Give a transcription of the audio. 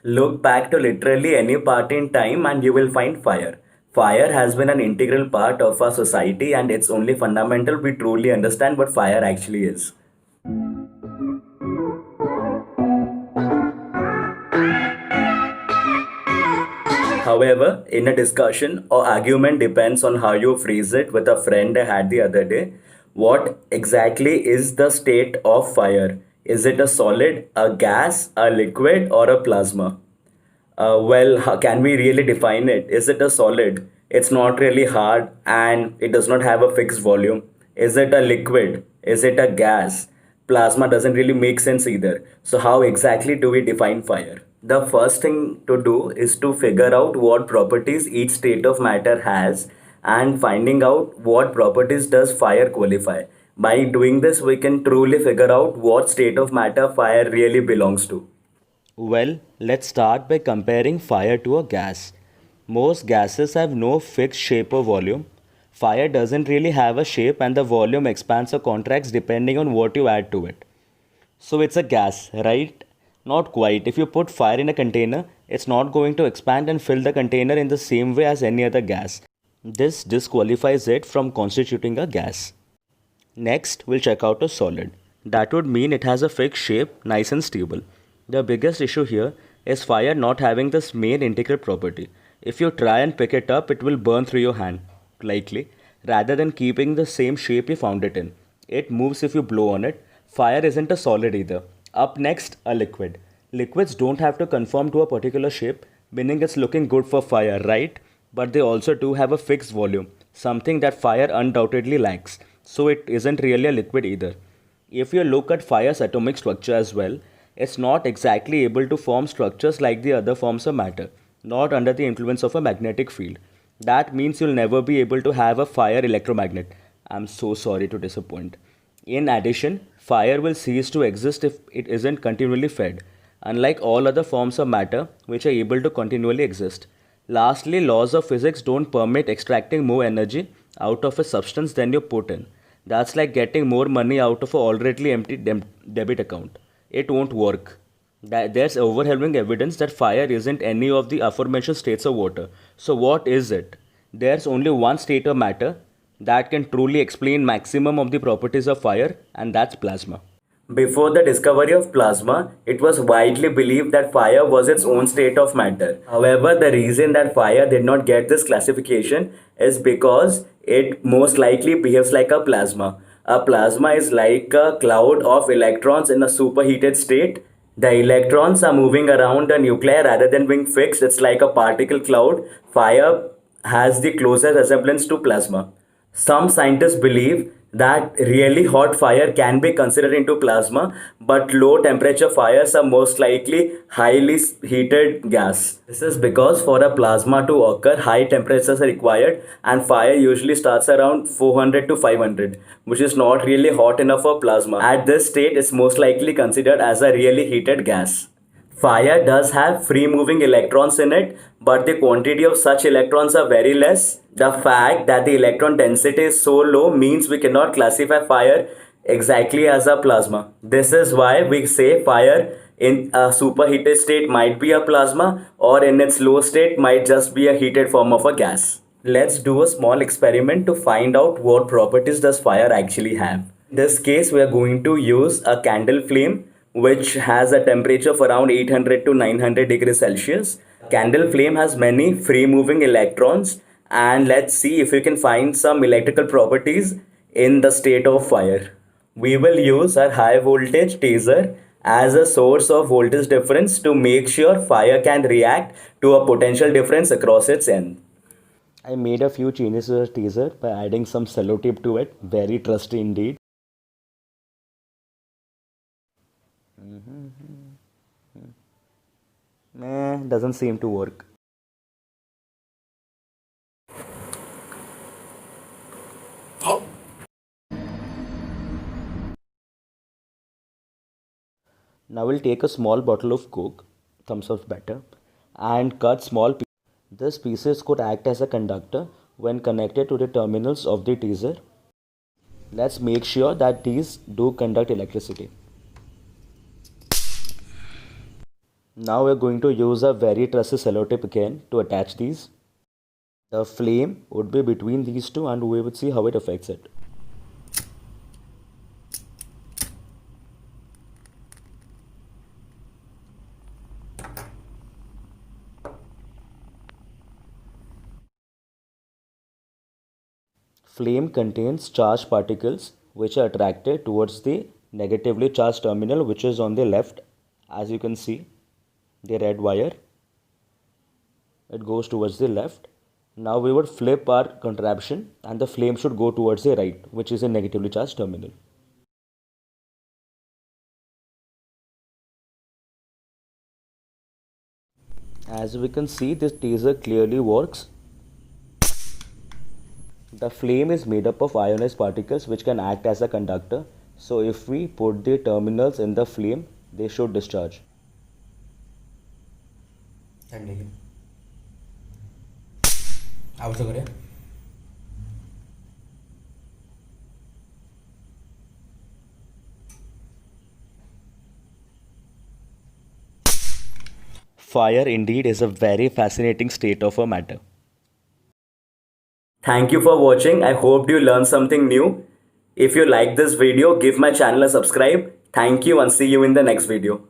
Look back to literally any part in time and you will find fire. Fire has been an integral part of our society and it's only fundamental we truly understand what fire actually is. However, in a discussion or argument depends on how you phrase it with a friend I had the other day. What exactly is the state of fire? Is it a solid, a gas, a liquid, or a plasma? Well, how can we really define it? Is it a solid? It's not really hard and it does not have a fixed volume. Is it a liquid? Is it a gas? Plasma doesn't really make sense either. So, how exactly do we define fire? The first thing to do is to figure out what properties each state of matter has and finding out what properties does fire qualify. By doing this, we can truly figure out what state of matter fire really belongs to. Well, let's start by comparing fire to a gas. Most gases have no fixed shape or volume. Fire doesn't really have a shape and the volume expands or contracts depending on what you add to it. So it's a gas, right? Not quite. If you put fire in a container, it's not going to expand and fill the container in the same way as any other gas. This disqualifies it from constituting a gas. Next, we'll check out a solid. That would mean it has a fixed shape, nice and stable. The biggest issue here is fire not having this main integral property. If you try and pick it up, it will burn through your hand, likely, rather than keeping the same shape you found it in. It moves if you blow on it. Fire isn't a solid either. Up next, a liquid. Liquids don't have to conform to a particular shape, meaning it's looking good for fire, right? But they also do have a fixed volume, something that fire undoubtedly lacks, so it isn't really a liquid either. If you look at fire's atomic structure as well, it's not exactly able to form structures like the other forms of matter, not under the influence of a magnetic field. That means you'll never be able to have a fire electromagnet. I'm so sorry to disappoint. In addition, fire will cease to exist if it isn't continually fed, unlike all other forms of matter which are able to continually exist. Lastly, laws of physics don't permit extracting more energy out of a substance than you put in. That's like getting more money out of a already empty debit account. It won't work. There's overwhelming evidence that fire isn't any of the aforementioned states of water. So what is it? There's only one state of matter that can truly explain maximum of the properties of fire, and that's plasma. Before the discovery of plasma, it was widely believed that fire was its own state of matter. However, the reason that fire did not get this classification is because it most likely behaves like a plasma. A plasma is like a cloud of electrons in a superheated state. The electrons are moving around the nuclei rather than being fixed. It's like a particle cloud. Fire has the closest resemblance to plasma. Some scientists believe that really hot fire can be considered into plasma, but low temperature fires are most likely highly heated gas. This is because for a plasma to occur, high temperatures are required, and fire usually starts around 400 to 500, which is not really hot enough for plasma. At this state, it's most likely considered as a really heated gas. Fire does have free moving electrons in it, but the quantity of such electrons are very less. The fact that the electron density is so low means we cannot classify fire exactly as a plasma. This is why we say fire in a superheated state might be a plasma or in its low state might just be a heated form of a gas. Let's do a small experiment to find out what properties does fire actually have. In this case, we are going to use a candle flame which has a temperature of around 800 to 900 degrees Celsius. Candle flame has many free moving electrons, and let's see if we can find some electrical properties in the state of fire. We will use our high voltage taser as a source of voltage difference to make sure fire can react to a potential difference across its end. I made a few changes to the teaser by adding some sellotape to it, very trusty indeed. Meh, doesn't seem to work. Now we'll take a small bottle of Coke, thumbs up better, and cut small pieces. These pieces could act as a conductor when connected to the terminals of the teaser. Let's make sure that these do conduct electricity. Now we're going to use a very trusty sellotip again to attach these. The flame would be between these two and we would see how it affects it. Flame contains charged particles which are attracted towards the negatively charged terminal which is on the left. As you can see, the red wire, it goes towards the left. Now we would flip our contraption and the flame should go towards the right, which is a negatively charged terminal. As we can see, this taser clearly works. The flame is made up of ionized particles which can act as a conductor. So if we put the terminals in the flame, they should discharge. आवडतं करूया. Fire indeed is a very fascinating state of a matter. Thank you for watching. I hope you learned something new. If you like this video, give my channel a subscribe. Thank you and see you in the next video.